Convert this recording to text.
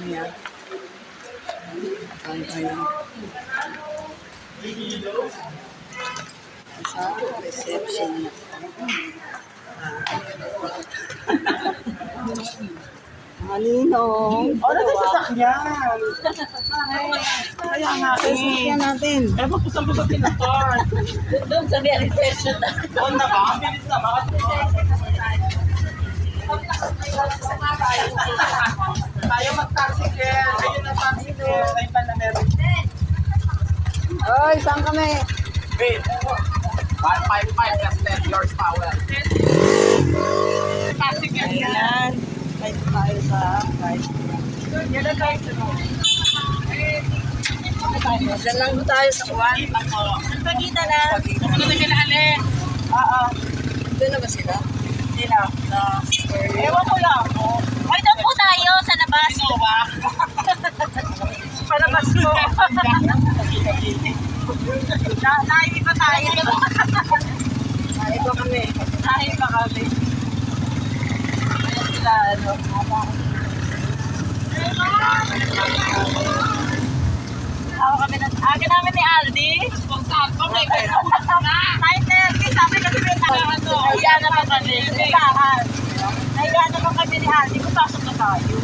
niya. Ayun. Sa reception niya. Malinong. O, nasa sasakyan. Kaya nga Sasakyan natin. Eh, magpusang ko sa pinakor. Doon sa reception na. Doon na ba? Ang bilis na ba? Tayo mag-taxi girl. Ayun ang taxi girl. Ay pa na meron. Oy, saan kami? Wait. 155 plus 10 horsepower. Taxi girl. Ayan. Kahit tayo sa guys. Yan ang tayo sa Diyan lang tayo sa kuwan. Pagkita na. Ano na kinaalin? Oo. Doon na ba sila? Hindi na. Ewan ko lang. Ay, doon po tayo sa labas. Sino ba? Palabas ko. Naibig pa tayo. Ay, ito kami. Naibig pa kami. Ayan sila, ano. Ako kami na. Aga namin ni Aldi. Sponsan ko, may kaya. 9:30. Sabi kasi may nahiya na pa kami. Nahiya na pa kami ni Aldi. Kung pasok na tayo.